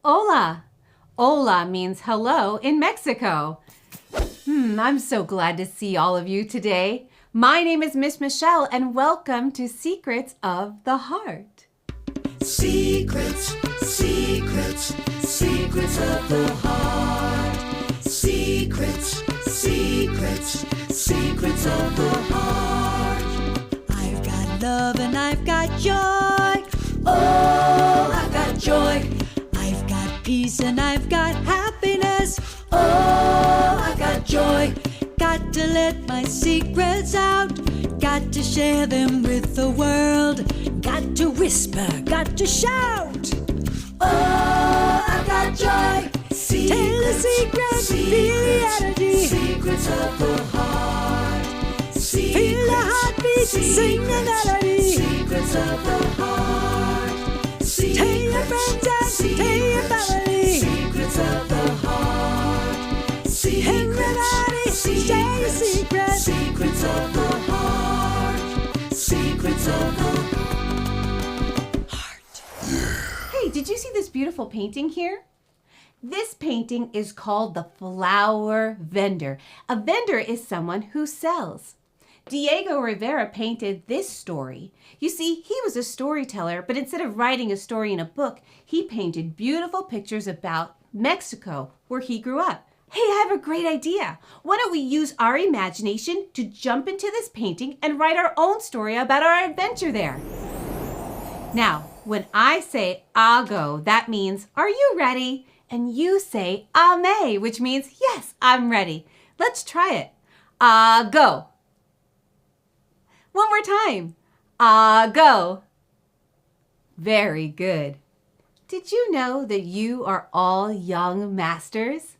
Hola. Hola means hello in Mexico. I'm so glad to see all of you today. My name is Miss Michelle and welcome to Secrets of the Heart. Secrets, secrets, secrets of the heart. Secrets, secrets, secrets of the heart. I've got love and I've got joy. Oh, I've got joy. I've got peace and I've got happiness. Oh, I've got joy. Got to let my secrets out. Got to share them with the world. Got to whisper, got to shout. Oh, I've got joy. Secrets, tell the secrets, feel the energy. Secrets of the heart. Secrets, feel the heartbeat, sing the melody. Secrets of the heart. Secrets, tell your friends and tell your family. Secrets of the heart. Secrets, everybody, share your secrets. Secrets of the heart. Secrets of the heart. Hey, did you see this beautiful painting here? This painting is called the Flower Vendor. A vendor is someone who sells. Diego Rivera painted this story. You see, he was a storyteller, but instead of writing a story in a book, he painted beautiful pictures about Mexico, where he grew up. Hey, I have a great idea. Why don't we use our imagination to jump into this painting and write our own story about our adventure there? Now, when I say "I'll go," that means, are you ready? And you say "Ame," which means, yes, I'm ready. Let's try it. Go. One more time. Go. Very good. Did you know that you are all young masters?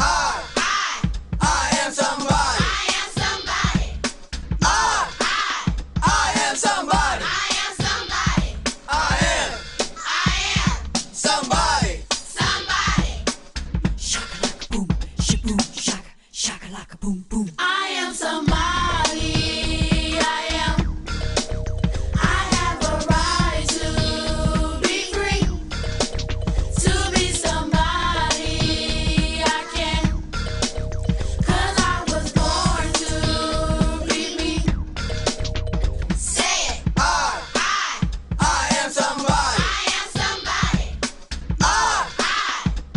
I am somebody. I am somebody. I am somebody. I am somebody. I am somebody. Somebody. Shaka laka boom, shaboom, shaka, shaka laka boom boom. I am somebody. I have a right to be free. To be somebody I can. 'Cause I was born to be me. Say it. I am somebody. I am somebody.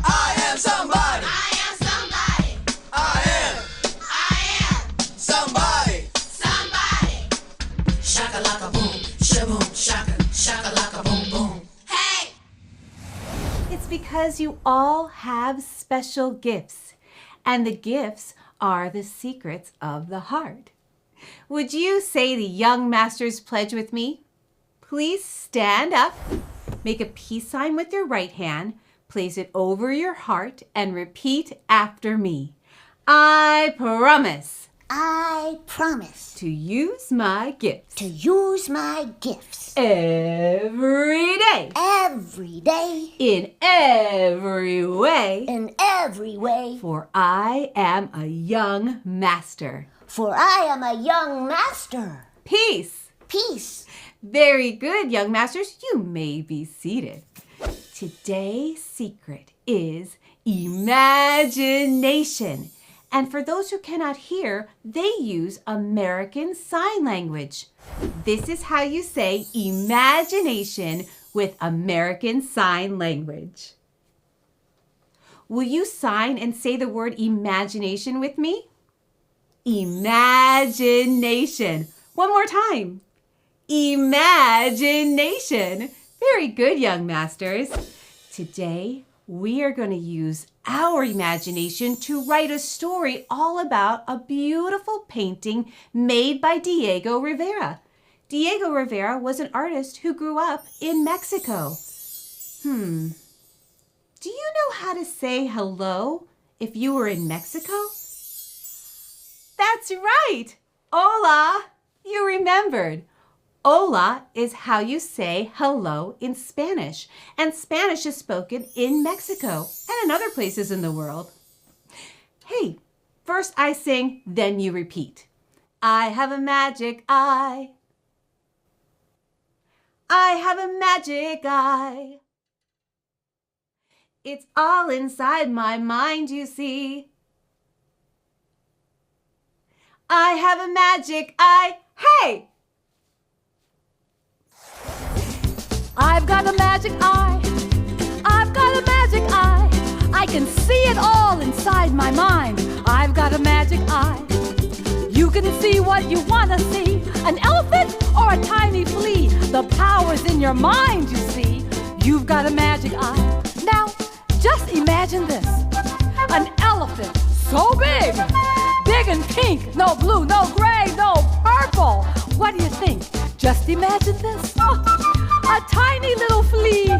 I am somebody. I am somebody. I am somebody. Somebody. Shaka laka boom, shaboom, shaka, shaka laka boom boom. Hey! It's because you all have special gifts, and the gifts are the secrets of the heart. Would you say the Young Masters Pledge with me? Please stand up, make a peace sign with your right hand, place it over your heart, and repeat after me. I promise I promise to use my gifts to use my gifts every day, every day, in every way, in every way, for I am a young master. for I am a young master. Peace. Peace. Very good, young masters. You may be seated. Today's secret is imagination. And for those who cannot hear, they use American Sign Language. This is how you say imagination with American Sign Language. Will you sign and say the word imagination with me? Imagination. One more time. Imagination. Very good, young masters. Today, we are going to use our imagination to write a story all about a beautiful painting made by Diego Rivera. Diego Rivera was an artist who grew up in Mexico. Do you know how to say hello if you were in Mexico? That's right. Hola. You remembered. Hola is how you say hello in Spanish, and Spanish is spoken in Mexico and in other places in the world. Hey, first I sing, then you repeat. I have a magic eye. I have a magic eye. It's all inside my mind, you see. I have a magic eye. Hey! I've got a magic eye. I've got a magic eye. I can see it all inside my mind. I've got a magic eye. You can see what you want to see. An elephant or a tiny flea. The power's in your mind, you see. You've got a magic eye. Now, just imagine this. An elephant so big. Big and pink. No blue, no gray, no purple. What do you think? Just imagine this. A tiny little flea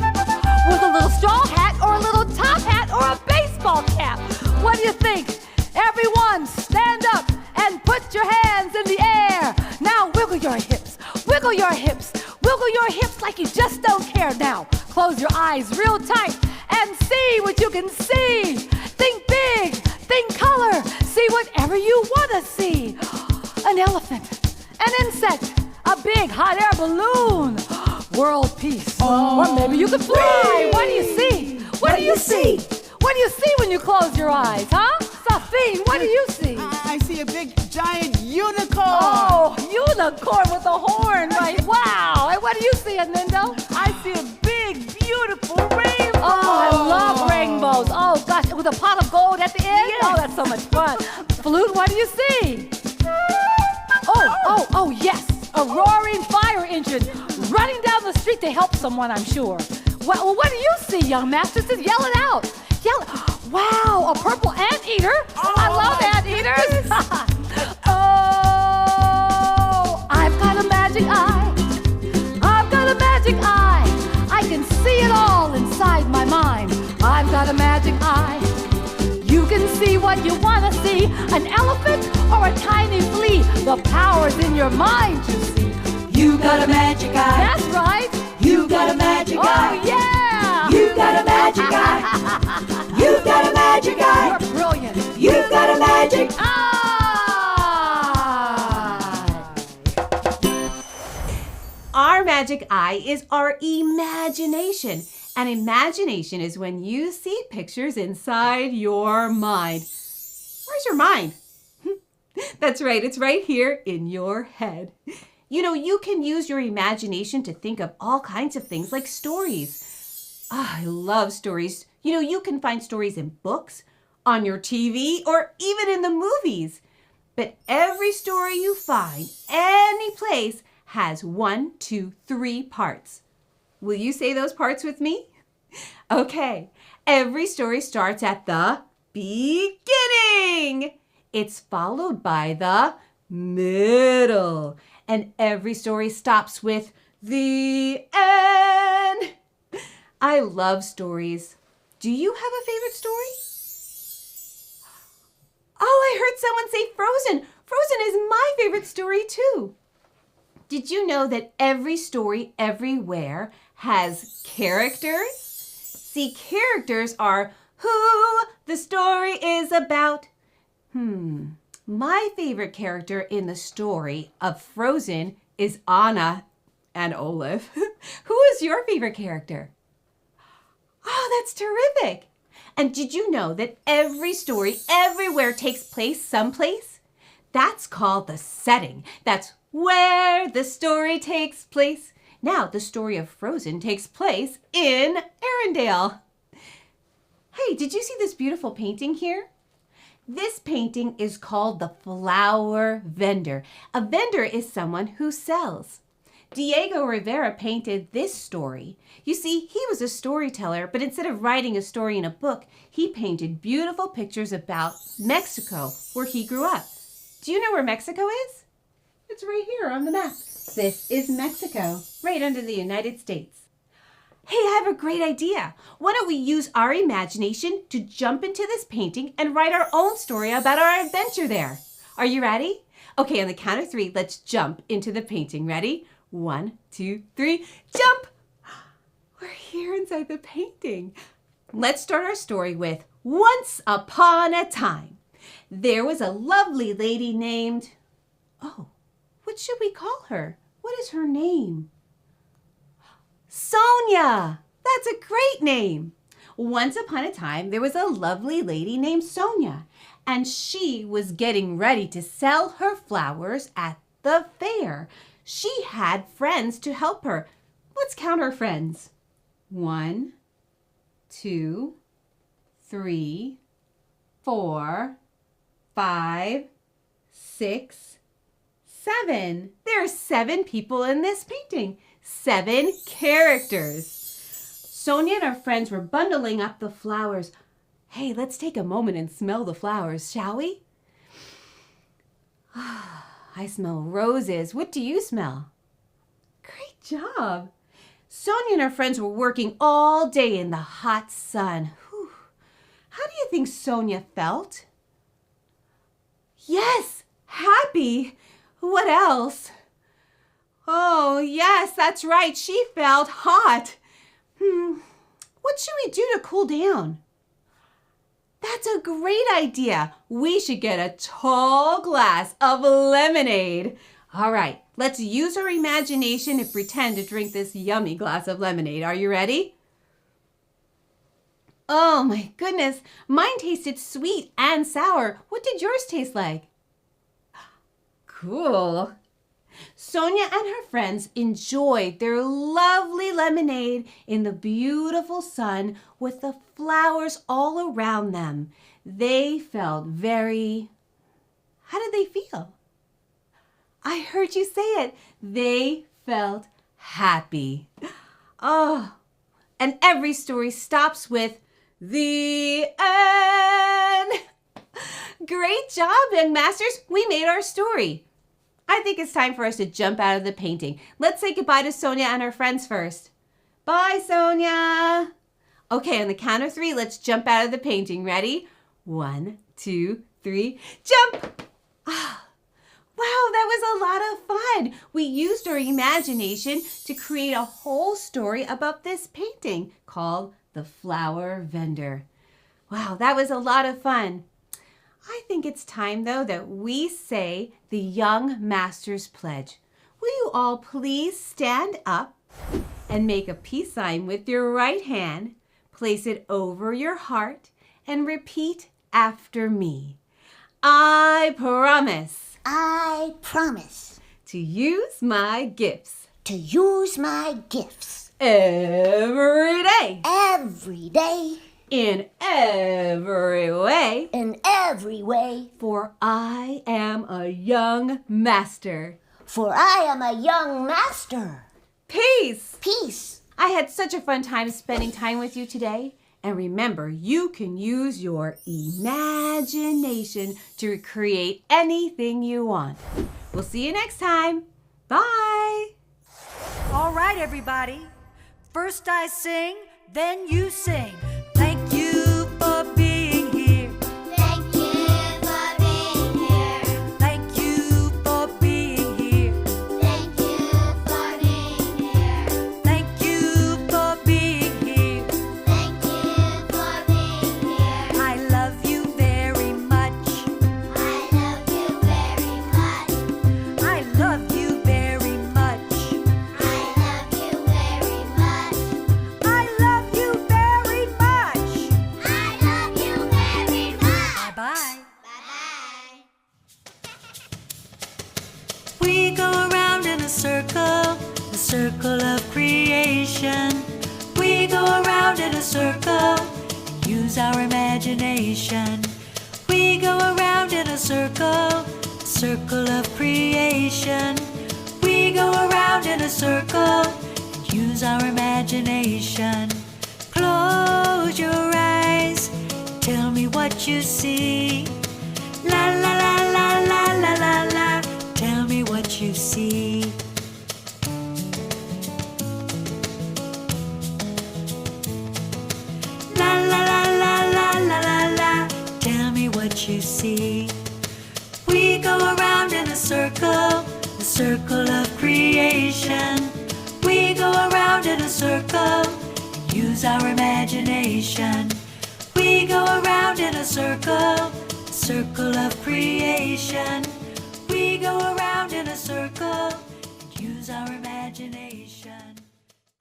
with a little straw hat or a little top hat or a baseball cap. What do you think? Everyone stand up and put your hands in the air. Now wiggle your hips, wiggle your hips, wiggle your hips like you just don't care. Now close your eyes real tight and see what you can see. Think big, think color, see whatever you want to see. An elephant, an insect, a big hot air balloon. World peace. Or maybe you could fly. What do you see? What do you see? What do you see when you close your eyes, huh? Safine, what do you see? I see a big, giant unicorn. Oh, unicorn with a horn, right? Wow. And what do you see, Edmundo? I see a big, beautiful rainbow. Oh, I love rainbows. Oh, gosh, with a pot of gold at the end? Yes. Oh, that's so much fun. Flute, what do you see? Oh, yes. A roaring fire engine running down the street to help someone, I'm sure. Well, what do you see, young master? Just yell it out. Yell it. Wow, a purple anteater. I love anteaters. Oh, I've got a magic eye. I've got a magic eye. I can see it all inside my mind. I've got a magic eye. You can see what you want to see. An elephant or a tiny flea. The power's in your mind, you see. You got a magic eye. That's right. You got a magic eye. Oh, yeah. You got a magic eye. You got a magic eye. You're brilliant. You got a magic eye. Our magic eye is our imagination. And imagination is when you see pictures inside your mind. Where's your mind? That's right, it's right here in your head. You know, you can use your imagination to think of all kinds of things like stories. I love stories. You know, you can find stories in books, on your TV, or even in the movies. But every story you find, any place, has 1, 2, 3 parts. Will you say those parts with me? Okay, every story starts at the beginning. It's followed by the middle. And every story stops with the end. I love stories. Do you have a favorite story? Oh, I heard someone say Frozen. Frozen is my favorite story too. Did you know that every story everywhere has characters? See, characters are who the story is about. My favorite character in the story of Frozen is Anna and Olaf. Who is your favorite character? Oh, that's terrific. And did you know that every story everywhere takes place someplace? That's called the setting. That's where the story takes place. Now, the story of Frozen takes place in Arendelle. Hey, did you see this beautiful painting here? This painting is called the Flower Vendor. A vendor is someone who sells. Diego Rivera painted this story. You see, he was a storyteller, but instead of writing a story in a book, he painted beautiful pictures about Mexico, where he grew up. Do you know where Mexico is? It's right here on the map. This is Mexico, right under the United States. Hey, I have a great idea. Why don't we use our imagination to jump into this painting and write our own story about our adventure there? Are you ready? Okay, on the count of 3, let's jump into the painting. Ready? 1, 2, 3, jump! We're here inside the painting. Let's start our story with Once Upon a Time. There was a lovely lady named... Oh, what should we call her? What is her name? Sonia! That's a great name. Once upon a time, there was a lovely lady named Sonia, and she was getting ready to sell her flowers at the fair. She had friends to help her. Let's count her friends. 1, 2, 3, 4, 5, 6, 7. There are 7 people in this painting. 7 characters. Sonia and her friends were bundling up the flowers. Hey, let's take a moment and smell the flowers, shall we? I smell roses. What do you smell? Great job. Sonia and her friends were working all day in the hot sun. Whew. How do you think Sonia felt? Yes, happy. What else? Oh, yes, that's right. She felt hot. What should we do to cool down? That's a great idea. We should get a tall glass of lemonade. All right, let's use our imagination and pretend to drink this yummy glass of lemonade. Are you ready? Oh my goodness, mine tasted sweet and sour. What did yours taste like? Cool. Sonia and her friends enjoyed their lovely lemonade in the beautiful sun with the flowers all around them. They felt how did they feel? I heard you say it. They felt happy. Oh, and every story stops with the end. Great job, young masters. We made our story. I think it's time for us to jump out of the painting. Let's say goodbye to Sonia and her friends first. Bye, Sonia. Okay, on the count of 3, let's jump out of the painting. Ready? 1, 2, 3, jump! Wow, that was a lot of fun. We used our imagination to create a whole story about this painting called The Flower Vendor. Wow, that was a lot of fun. I think it's time, though, that we say the Young Master's Pledge. Will you all please stand up and make a peace sign with your right hand, place it over your heart, and repeat after me. I promise. I promise To use my gifts. to use my gifts Every day. every day In every way. in every way, For I am a young master. for I am a young master. Peace. Peace. I had such a fun time spending time with you today. And remember, you can use your imagination to create anything you want. We'll see you next time. Bye. All right, everybody. First I sing, then you sing. Thank you for being here. Thank you for being here. Thank you for being here. Thank you for being here. Thank you for being here. Thank you for being here. I love you very much. I love you very much. I love you very much. I love you very much. I love you very much. I love you very much. Bye-bye. Bye-bye. We go around in a circle of creation. We go around in a circle, use our imagination. We go around in a circle of creation. We go around in a circle, use our imagination. Close your eyes, tell me what you see. La la la la la la la la. Tell me what you see. La la la la la la la la. Tell me what you see. We go around in a circle of creation. We go around in a circle, use our imagination. We go around in a circle of creation. We go around in a circle, use our imagination.